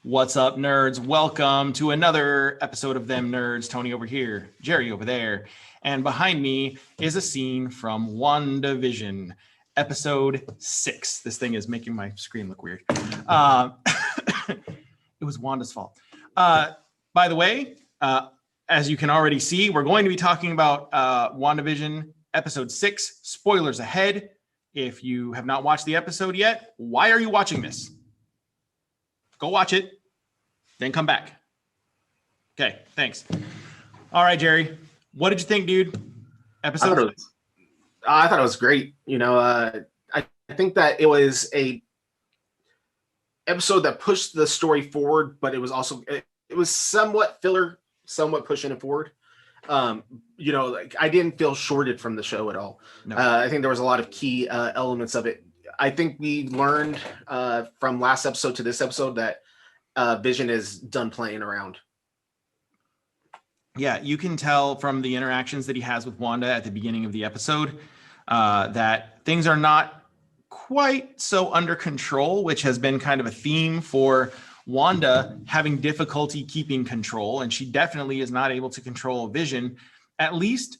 What's up, nerds? Welcome to another episode of Them Nerds. Tony over here, Jerry over there. And behind me is a scene from WandaVision, episode 6. This thing is making my screen look weird. It was Wanda's fault. By the way, as you can already see, we're going to be talking about WandaVision episode 6. Spoilers ahead. If you have not watched the episode yet, why are you watching this? Go watch it, then come back. Okay, thanks. All right, Jerry. What did you think, dude? Episode? I thought it was great. I think that it was a episode that pushed the story forward, but it was also it was somewhat filler, somewhat pushing it forward. I didn't feel shorted from the show at all. No. I think there was a lot of key elements of it. I think we learned from last episode to this episode that Vision is done playing around. Yeah, you can tell from the interactions that he has with Wanda at the beginning of the episode that things are not quite so under control, which has been kind of a theme for Wanda having difficulty keeping control. And she definitely is not able to control Vision, at least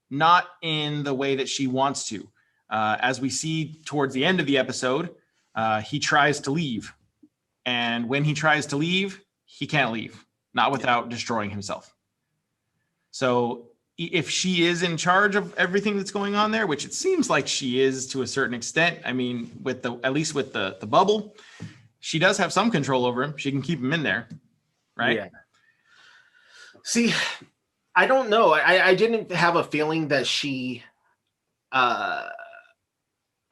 not in the way that she wants to. As we see towards the end of the episode, he tries to leave. And when he tries to leave, he can't leave, not without destroying himself. So if she is in charge of everything that's going on there, which it seems like she is to a certain extent, I mean, at least with the bubble, she does have some control over him. She can keep him in there, right? Yeah. See, I don't know. I didn't have a feeling that she...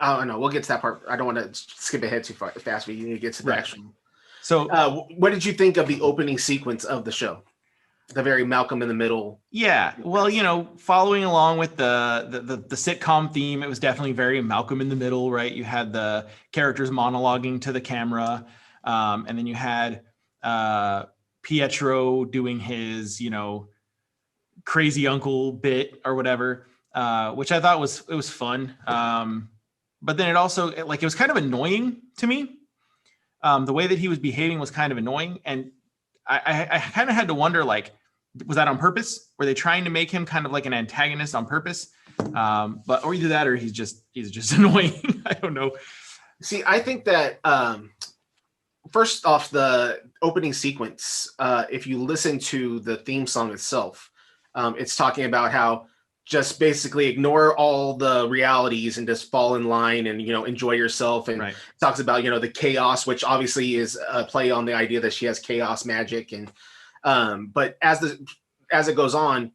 I don't know. We'll get to that part. I don't want to skip ahead too fast. We need to get to the action. So, what did you think of the opening sequence of the show? The very Malcolm in the Middle. Yeah. Well, following along with the sitcom theme, it was definitely very Malcolm in the Middle, right? You had the characters monologuing to the camera, and then you had Pietro doing his, crazy uncle bit or whatever, which I thought was fun. But then it also, it was kind of annoying to me. The way that he was behaving was kind of annoying. And I kind of had to wonder, was that on purpose? Were they trying to make him kind of like an antagonist on purpose? Or either that, or he's just annoying. I don't know. See, I think that first off, the opening sequence, if you listen to the theme song itself, it's talking about how just basically ignore all the realities and just fall in line and, enjoy yourself. And right. Talks about, the chaos, which obviously is a play on the idea that she has chaos magic. And, but as it goes on,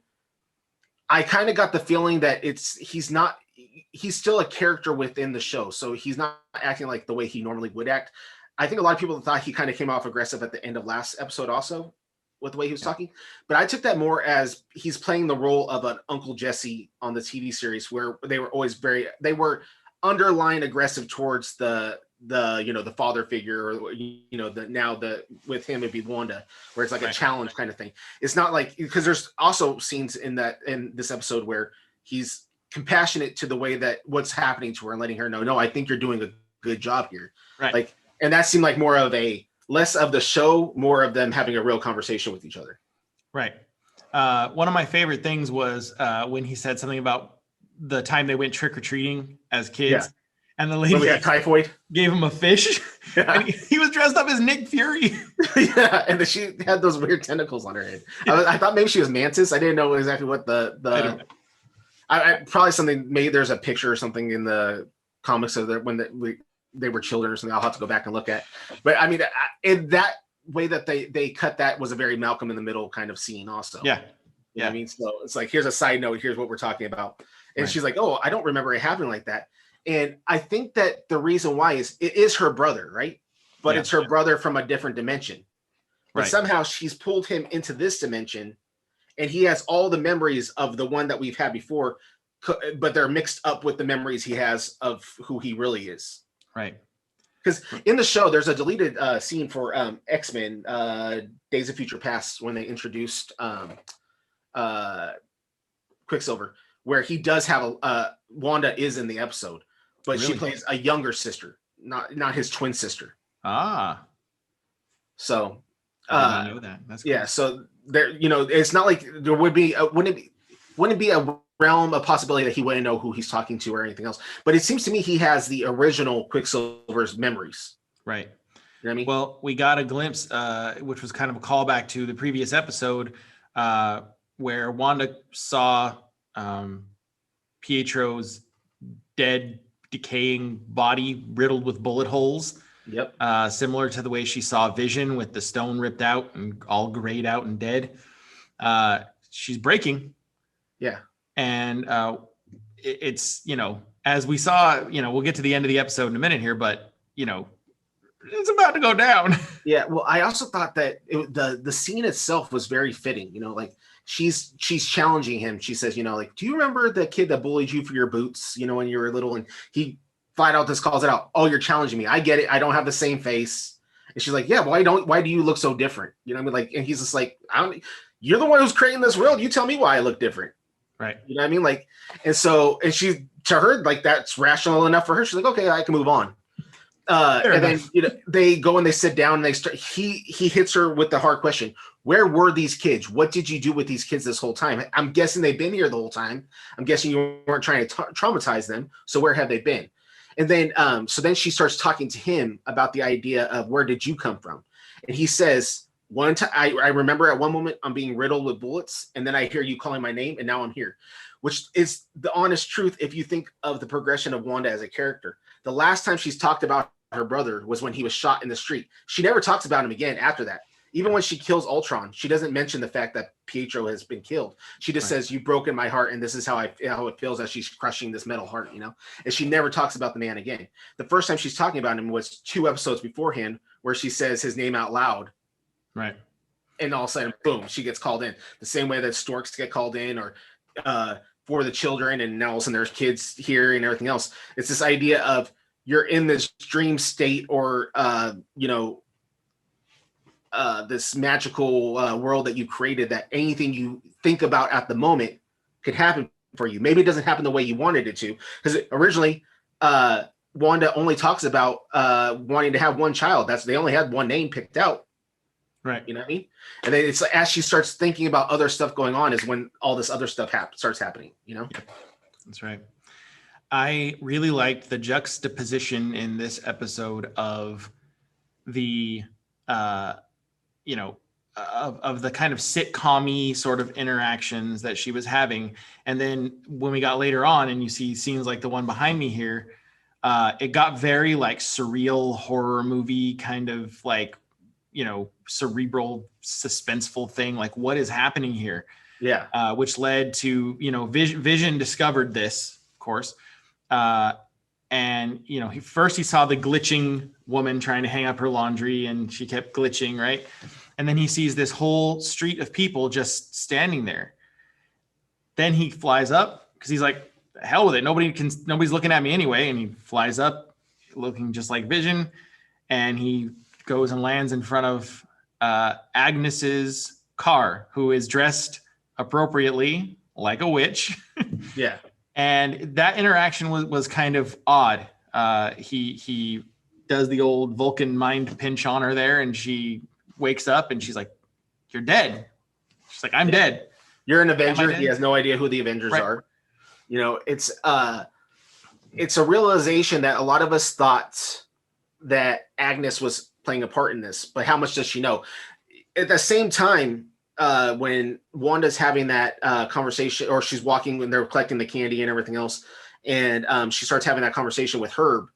I kind of got the feeling that he's still a character within the show. So he's not acting like the way he normally would act. I think a lot of people thought he kind of came off aggressive at the end of last episode also, with the way he was talking, but I took that more as he's playing the role of an Uncle Jesse on the TV series, where they were always underlying aggressive towards the father figure, or with him it'd be Wanda, where it's like a challenge kind of thing. It's not like, because there's also scenes in this episode where he's compassionate to the way that what's happening to her and letting her know, no, I think you're doing a good job here. Right. And that seemed like more of less of the show, more of them having a real conversation with each other. Right. One of my favorite things was when he said something about the time they went trick-or-treating as kids, and the lady got typhoid, gave him a fish, and he was dressed up as Nick Fury. Yeah, and she had those weird tentacles on her head. I thought maybe she was Mantis. I didn't know exactly what I probably something, maybe there's a picture or something in the comics of when they were children or something. I'll have to go back and look at. But I mean, in that way that they cut, that was a very Malcolm in the Middle kind of scene also. Yeah. You know what I mean? So it's like, here's a side note. Here's what we're talking about. And she's like, oh, I don't remember it happening like that. And I think that the reason why is it is her brother, right? But it's her brother from a different dimension. But somehow she's pulled him into this dimension, and he has all the memories of the one that we've had before, but they're mixed up with the memories he has of who he really is. Right. Because in the show, there's a deleted scene for X-Men, Days of Future Past, when they introduced Quicksilver, where he does have Wanda is in the episode, but she plays a younger sister, not his twin sister. Ah. So, I did not know that. That's cool. yeah. So there, it's not like there wouldn't it be a realm of possibility that he wouldn't know who he's talking to or anything else. But it seems to me he has the original Quicksilver's memories. Right. You know what I mean? Well, we got a glimpse, which was kind of a callback to the previous episode, where Wanda saw Pietro's dead, decaying body riddled with bullet holes. Yep. Similar to the way she saw Vision with the stone ripped out and all grayed out and dead. She's breaking. Yeah. And it's, as we saw, we'll get to the end of the episode in a minute here, but, it's about to go down. Yeah. Well, I also thought that the scene itself was very fitting. Like she's challenging him. She says, like, do you remember the kid that bullied you for your boots, when you were little? And he flat out just calls it out. Oh, you're challenging me. I get it. I don't have the same face. And she's like, yeah, why do you look so different? You know what I mean? Like, and he's just like, you're the one who's creating this world. You tell me why I look different. Right. You know what I mean? Like, and she, to her, like, that's rational enough for her. She's like, okay, I can move on. And then they go and they sit down and they start. He hits her with the hard question: where were these kids? What did you do with these kids this whole time? I'm guessing they've been here the whole time. I'm guessing you weren't trying to traumatize them. So where have they been? And then, so then she starts talking to him about the idea of where did you come from? And he says, one time, I remember at one moment I'm being riddled with bullets, and then I hear you calling my name, and now I'm here, which is the honest truth. If you think of the progression of Wanda as a character, the last time she's talked about her brother was when he was shot in the street. She never talks about him again after that. Even when she kills Ultron, she doesn't mention the fact that Pietro has been killed. She just says, "You've broken my heart, and this is how it feels as she's crushing this metal heart." And she never talks about the man again. The first time she's talking about him was 2 episodes beforehand, where she says his name out loud. Right. And all of a sudden, boom, she gets called in. The same way that storks get called in, or for the children, and now all of a sudden there's kids here and everything else. It's this idea of you're in this dream state, or this magical world that you created, that anything you think about at the moment could happen for you. Maybe it doesn't happen the way you wanted it to, because originally Wanda only talks about wanting to have one child. They only had one name picked out. Right. You know what I mean? And then it's like, as she starts thinking about other stuff going on is when all this other stuff starts happening, Yep. That's right. I really liked the juxtaposition in this episode of the, of the kind of sitcom-y sort of interactions that she was having. And then when we got later on and you see scenes like the one behind me here, it got very like surreal horror movie kind of like, cerebral, suspenseful thing. Like, what is happening here? Yeah. Which led to, Vision discovered this, of course. And, he saw the glitching woman trying to hang up her laundry, and she kept glitching, right? And then he sees this whole street of people just standing there. Then he flies up because he's like, the hell with it. Nobody's looking at me anyway. And he flies up looking just like Vision. And he goes and lands in front of Agnes's car, who is dressed appropriately like a witch. Yeah. And that interaction was kind of odd. He does the old Vulcan mind pinch on her there, and she wakes up and she's like, "You're dead." She's like, "I'm dead. You're an Avenger." He has no idea who the Avengers Right. are. It's a realization that a lot of us thought that Agnes was playing a part in this, but how much does she know? At the same time, when Wanda's having that conversation, or she's walking when they're collecting the candy and everything else, and she starts having that conversation with Herb.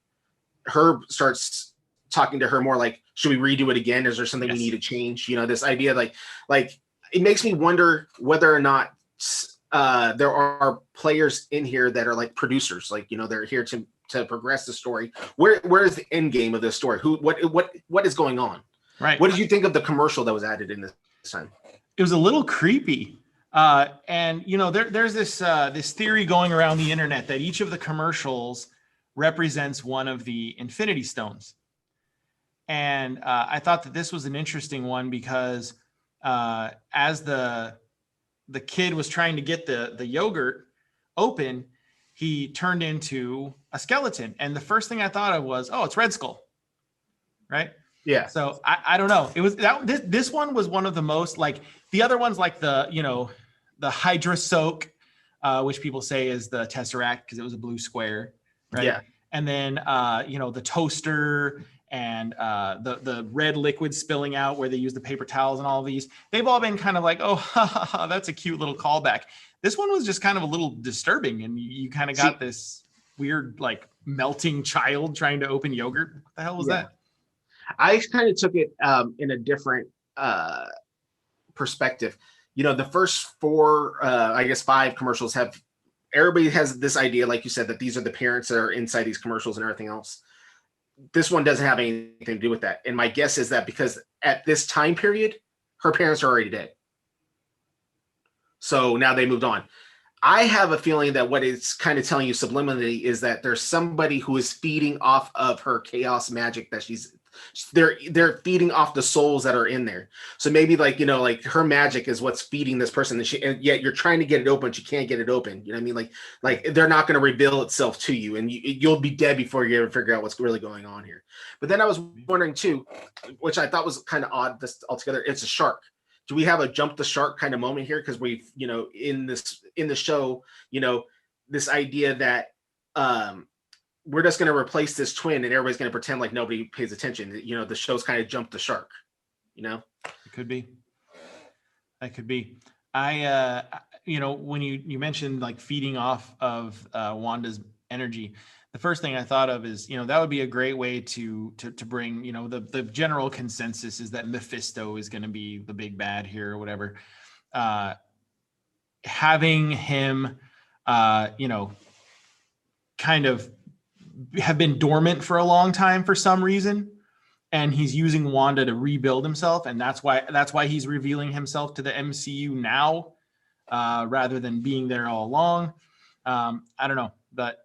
Herb starts talking to her more like, should we redo it again? Is there something we need to change? This idea like it makes me wonder whether or not there are players in here that are like producers, like, they're here to progress the story. Where is the end game of this story? What is going on? Right. What did you think of the commercial that was added in this time? It was a little creepy. And there's this theory going around the internet that each of the commercials represents one of the Infinity Stones. And I thought that this was an interesting one because as the kid was trying to get the yogurt open, he turned into a skeleton. And the first thing I thought of was, oh, it's Red Skull, right? Yeah. So I don't know. It was this one was one of the most, like, the other ones, like the the Hydra Soak, which people say is the Tesseract because it was a blue square, right? Yeah. And then the toaster and the red liquid spilling out where they use the paper towels and all of these. They've all been kind of like, oh, that's a cute little callback. This one was just kind of a little disturbing, and you kind of got this weird, like, melting child trying to open yogurt. What the hell was that? I kind of took it in a different perspective. The first 4, I guess 5 commercials have, everybody has this idea, like you said, that these are the parents that are inside these commercials and everything else. This one doesn't have anything to do with that. And my guess is that because at this time period, her parents are already dead. So now they moved on. I have a feeling that what it's kind of telling you subliminally is that there's somebody who is feeding off of her chaos magic that they're feeding off the souls that are in there. So maybe like her magic is what's feeding this person, and yet you're trying to get it open, but you can't get it open. You know what I mean? Like they're not going to reveal itself to you, and you'll be dead before you ever figure out what's really going on here. But then I was wondering too, which I thought was kind of odd, this altogether. It's a shark. Do we have a jump the shark kind of moment here? Because we've, in the show, this idea that we're just going to replace this twin and everybody's going to pretend like nobody pays attention. The show's kind of jumped the shark, It could be. That could be. I, when you mentioned like feeding off of Wanda's energy, the first thing I thought of is, that would be a great way to bring, the general consensus is that Mephisto is going to be the big bad here or whatever. Having him, kind of have been dormant for a long time for some reason, and he's using Wanda to rebuild himself, and that's why he's revealing himself to the MCU now, rather than being there all along. I don't know, but.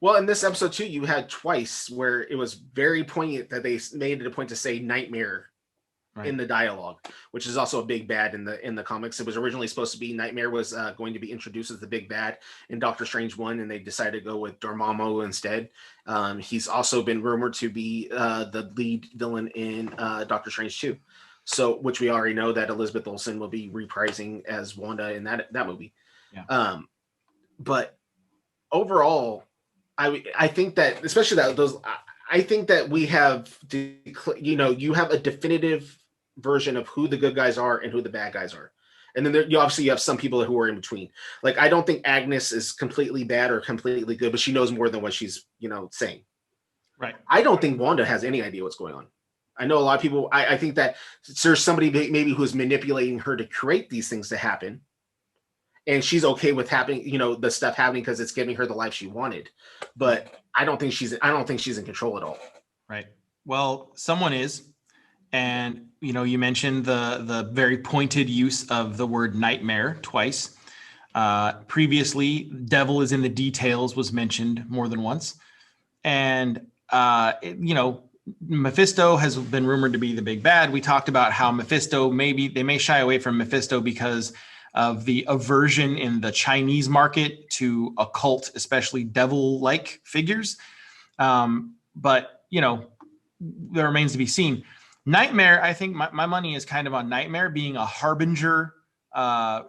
Well, in this episode too, you had twice where it was very poignant that they made it a point to say Nightmare in the dialogue, which is also a big bad in the comics. It was originally supposed to be Nightmare was going to be introduced as the big bad in Doctor Strange 1, and they decided to go with Dormammu instead. He's also been rumored to be the lead villain in Doctor Strange 2. So, which we already know that Elizabeth Olsen will be reprising as Wanda in that movie. Yeah. But overall, I think that, especially I think that we have, you have a definitive version of who the good guys are and who the bad guys are. And then you have some people who are in between. Like, I don't think Agnes is completely bad or completely good, but she knows more than what she's, saying. Right. I don't think Wanda has any idea what's going on. I know a lot of people, I think that there's somebody maybe who's manipulating her to create these things to happen. And she's okay with happening, the stuff happening because it's giving her the life she wanted. But I don't think she's in control at all. Right. Well, someone is. And, you mentioned the very pointed use of the word nightmare twice. Previously, devil is in the details was mentioned more than once. And, Mephisto has been rumored to be the big bad. We talked about how Mephisto, they may shy away from Mephisto because of the aversion in the Chinese market to occult, especially devil-like figures. But, there remains to be seen. Nightmare, I think my money is kind of on Nightmare being a harbinger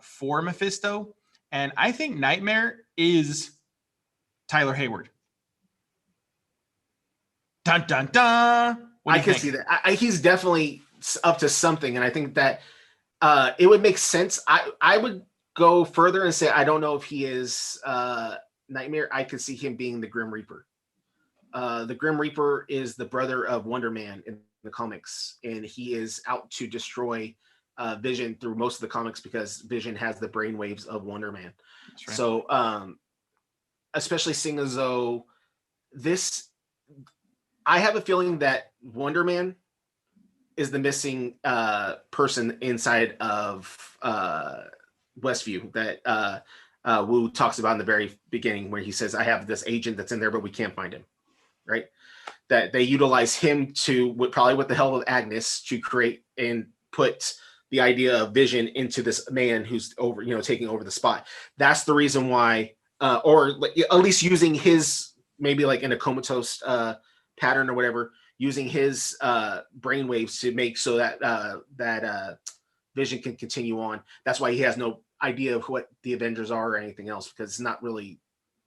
for Mephisto. And I think Nightmare is Tyler Hayward. Dun, dun, dun. I can see that. He's definitely up to something. And I think that it would make sense. I would go further and say I don't know if he is Nightmare. I could see him being the Grim Reaper. The Grim Reaper is the brother of Wonder Man in the comics, and he is out to destroy Vision through most of the comics because Vision has the brainwaves of Wonder Man. Right. So, especially seeing as though I have a feeling that Wonder Man is the missing person inside of Westview that Wu talks about in the very beginning, where he says, I have this agent that's in there, but we can't find him. Right. That they utilize him probably with the help of Agnes to create and put the idea of Vision into this man who's over, taking over the spot. That's the reason why, or at least using his, maybe like in a comatose pattern or whatever, using his brainwaves to make so that Vision can continue on. That's why he has no idea of what the Avengers are or anything else, because it's not really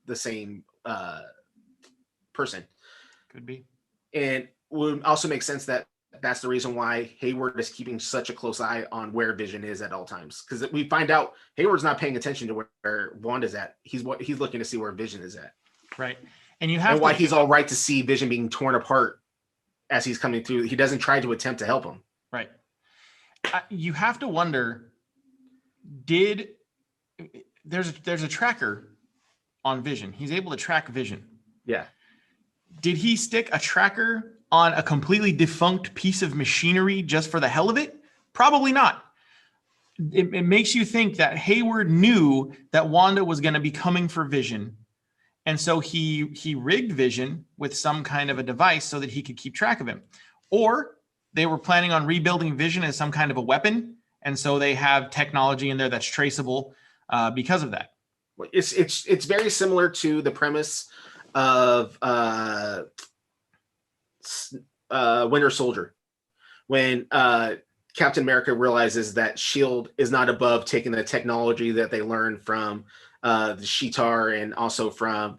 the same person. Could be. And would also make sense that that's the reason why Hayward is keeping such a close eye on where Vision is at all times. Because we find out Hayward's not paying attention to where Wanda's at. He's looking to see where Vision is at. Right. And why he's all right to see Vision being torn apart as he's coming through. He doesn't try to attempt to help him. Right. You have to wonder, there's a tracker on Vision. He's able to track Vision. Yeah. Did he stick a tracker on a completely defunct piece of machinery just for the hell of it? Probably not. It makes you think that Hayward knew that Wanda was going to be coming for Vision. And so he rigged Vision with some kind of a device so that he could keep track of him. Or they were planning on rebuilding Vision as some kind of a weapon. And so they have technology in there that's traceable because of that. It's very similar to the premise of Winter Soldier, when Captain America realizes that S.H.I.E.L.D. is not above taking the technology that they learned from the Shi'Tar and also from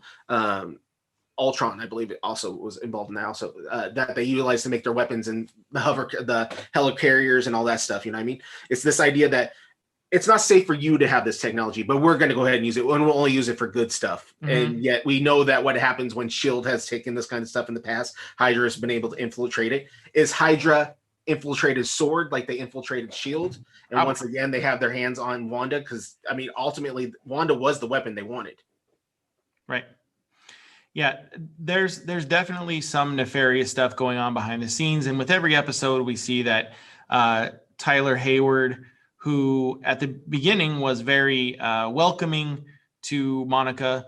Ultron, I believe it also was involved in that also, that they utilize to make their weapons and the helicarriers and all that stuff. You know what I mean? It's this idea that it's not safe for you to have this technology, but we're going to go ahead and use it, and we'll only use it for good stuff. Mm-hmm. And yet we know that what happens when S.H.I.E.L.D. has taken this kind of stuff in the past, Hydra has been able to infiltrate it. Is Hydra infiltrated S.W.O.R.D. like they infiltrated S.H.I.E.L.D.? And once again, they have their hands on Wanda because, I mean, ultimately, Wanda was the weapon they wanted. Right. Yeah, there's definitely some nefarious stuff going on behind the scenes. And with every episode, we see that Tyler Hayward, who at the beginning was very welcoming to Monica,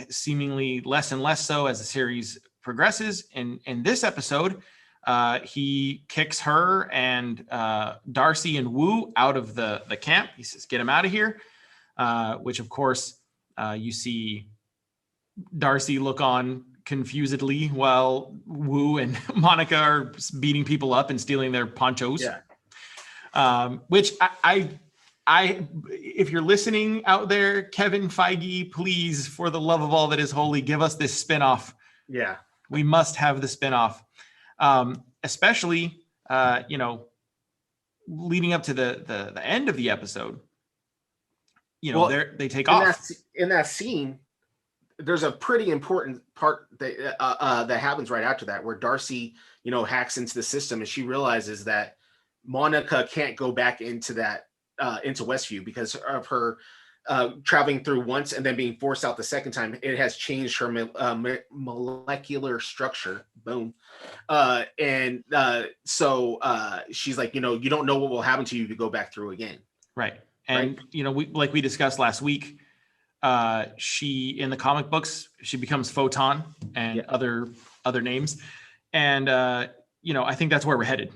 seemingly less and less so as the series progresses. In this episode, he kicks her and Darcy and Wu out of the camp. He says, "Get him out of here," which, of course, you see Darcy look on confusedly while Wu and Monica are beating people up and stealing their ponchos. Yeah. Which I, if you're listening out there, Kevin Feige, please, for the love of all that is holy, give us this spinoff. Yeah. We must have the spinoff. Especially, leading up to the end of the episode, they take off. In that scene, there's a pretty important part that happens right after that, where Darcy, hacks into the system, and she realizes that Monica can't go back into Westview because of her traveling through once and then being forced out the second time. It has changed her molecular structure. Boom. So she's like, you don't know what will happen to you if you go back through again. Right. And, we discussed last week, she, in the comic books, she becomes Photon and other names. And, I think that's where we're headed.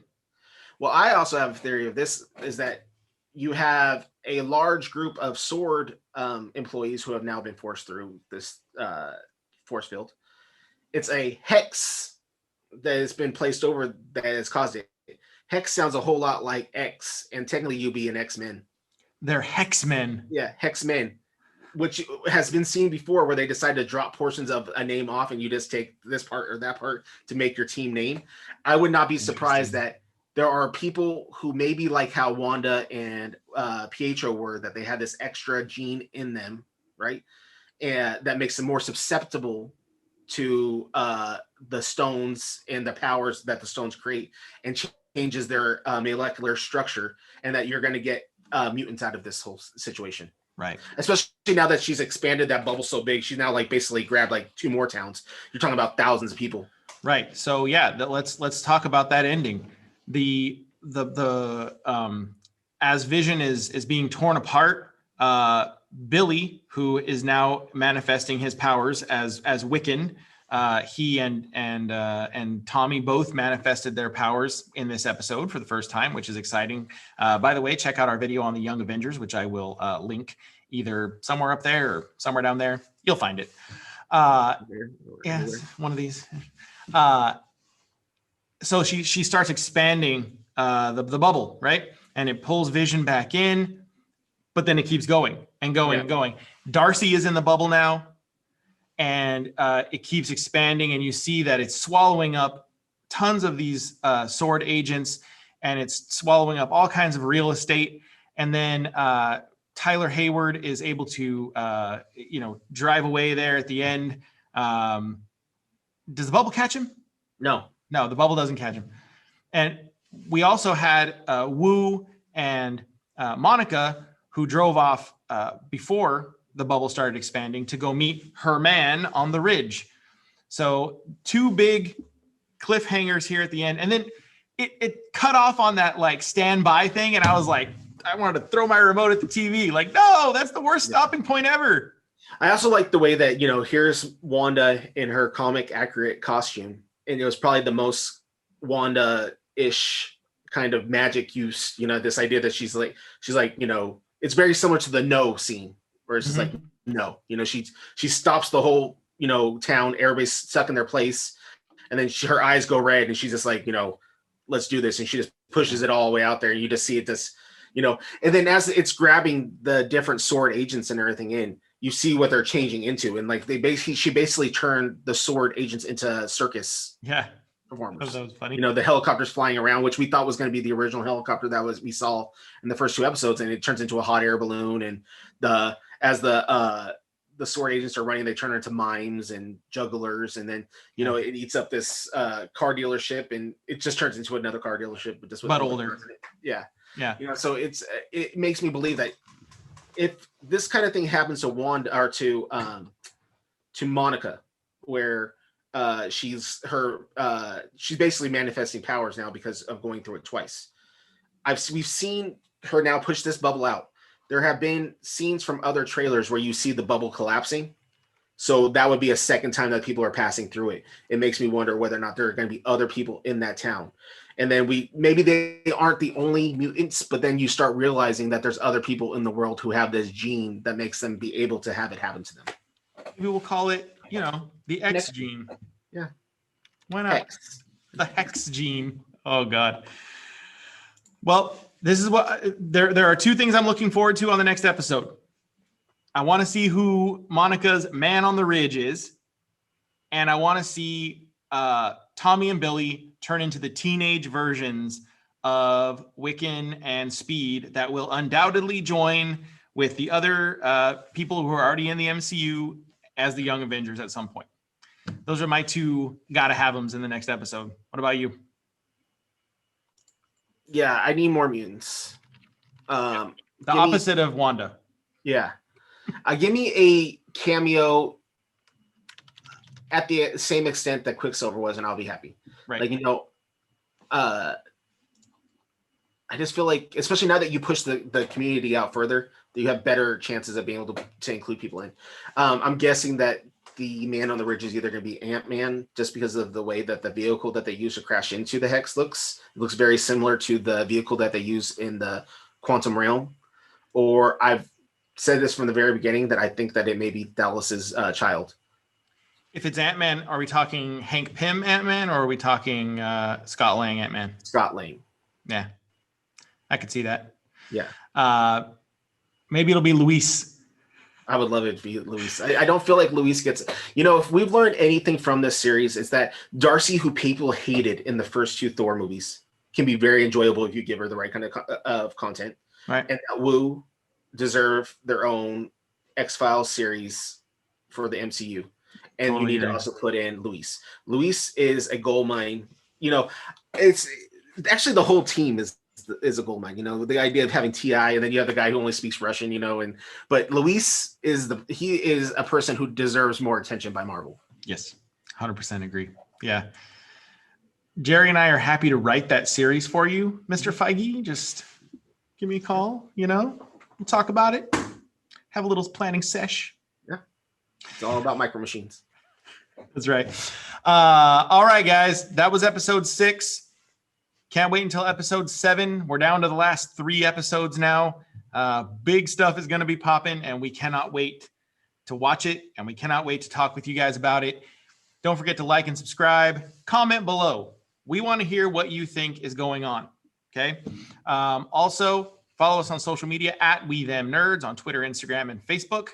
Well, I also have a theory of this, is that you have a large group of S.W.O.R.D. employees who have now been forced through this force field. It's a hex that has been placed over that has caused it. Hex sounds a whole lot like X, and technically you'd be an X-Men. They're Hexmen. Yeah, Hexmen, which has been seen before, where they decide to drop portions of a name off and you just take this part or that part to make your team name. I would not be surprised that there are people who maybe like how Wanda and Pietro were, that they had this extra gene in them, right? And that makes them more susceptible to the stones and the powers that the stones create, and changes their molecular structure, and that you're going to get mutants out of this whole situation. Right. Especially now that she's expanded that bubble so big, she's now basically grabbed 2 more towns. You're talking about thousands of people. Right. So let's talk about that ending. The as Vision is being torn apart, Billy, who is now manifesting his powers as Wiccan, he and Tommy both manifested their powers in this episode for the first time, which is exciting. By the way, check out our video on the Young Avengers, which I will link either somewhere up there or somewhere down there. You'll find it. Yes, one of these. so she starts expanding the bubble, right? And it pulls Vision back in, but then it keeps going and going and going. Darcy is in the bubble now, and it keeps expanding, and you see that it's swallowing up tons of these sword agents, and it's swallowing up all kinds of real estate. And then Tyler Hayward is able to, drive away there at the end. Does the bubble catch him? No, the bubble doesn't catch him. And we also had Wu and Monica, who drove off before the bubble started expanding to go meet her man on the ridge. So 2 big cliffhangers here at the end. And then it cut off on that like standby thing. And I was like, I wanted to throw my remote at the TV. Like, no, that's the worst stopping point ever. I also like the way that, here's Wanda in her comic accurate costume. And it was probably the most Wanda-ish kind of magic use, this idea that she's like, it's very similar to the No scene where it's just like, no, she stops the whole, town, everybody's stuck in their place. And then her eyes go red and she's just like, let's do this. And she just pushes it all the way out there. And you just see it this, and then as it's grabbing the different sword agents and everything in, you see what they're changing into. And like she basically turned the sword agents into circus performers. That was funny. The helicopters flying around, which we thought was going to be the original helicopter we saw in the first 2 episodes. And it turns into a hot air balloon. And as the sword agents are running, they turn into mimes and jugglers. And then, it eats up this car dealership, and it just turns into another car dealership, but just older. Yeah. Yeah. So it makes me believe that if this kind of thing happens to Wanda or to Monica, where she's basically manifesting powers now because of going through it twice. We've seen her now push this bubble out. There have been scenes from other trailers where you see the bubble collapsing. So that would be a second time that people are passing through it. It makes me wonder whether or not there are going to be other people in that town. And then maybe they aren't the only mutants, but then you start realizing that there's other people in the world who have this gene that makes them be able to have it happen to them. Maybe we'll call it, the X gene. Yeah. Why not? The Hex gene. Oh God. Well, this is what there are 2 things I'm looking forward to on the next episode. I want to see who Monica's man on the ridge is, and I want to see Tommy and Billy turn into the teenage versions of Wiccan and Speed that will undoubtedly join with the other people who are already in the MCU as the Young Avengers at some point. Those are my 2 gotta have them's in the next episode. What about you? Yeah, I need more mutants. The opposite of Wanda. Yeah. Give me a cameo at the same extent that Quicksilver was, and I'll be happy. Right. Like, I just feel like, especially now that you push the community out further, that you have better chances of being able to include people in. I'm guessing that the man on the ridge is either going to be Ant-Man, just because of the way that the vehicle that they use to crash into the Hex looks. It looks very similar to the vehicle that they use in the Quantum Realm. Or I've said this from the very beginning that I think that it may be Dallas's child. If it's Ant-Man, are we talking Hank Pym Ant-Man, or are we talking Scott Lang Ant-Man? Scott Lang. Yeah. I could see that. Yeah. Maybe it'll be Luis. I would love it to be Luis. I don't feel like Luis gets, if we've learned anything from this series, it's that Darcy, who people hated in the first 2 Thor movies, can be very enjoyable if you give her the right kind of content. Right. And that Wu deserve their own X-Files series for the MCU. And totally, you need to also put in Luis. Luis is a gold mine. It's actually the whole team is a gold mine. The idea of having T.I. and then you have the guy who only speaks Russian, but Luis is a person who deserves more attention by Marvel. Yes, 100% agree. Yeah. Jerry and I are happy to write that series for you, Mr. Feige. Just give me a call, we'll talk about it. Have a little planning sesh. Yeah. It's all about micro machines. That's right. All right, guys. That was episode 6. Can't wait until episode 7. We're down to the last 3 episodes now. Big stuff is going to be popping, and we cannot wait to watch it, and we cannot wait to talk with you guys about it. Don't forget to like and subscribe. Comment below. We want to hear what you think is going on. Okay. Also, follow us on social media at We Them Nerds on Twitter, Instagram, and Facebook.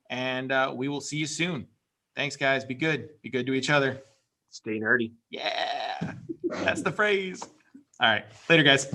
And we will see you soon. Thanks, guys. Be good. Be good to each other. Stay nerdy. Yeah. That's the phrase. All right. Later, guys.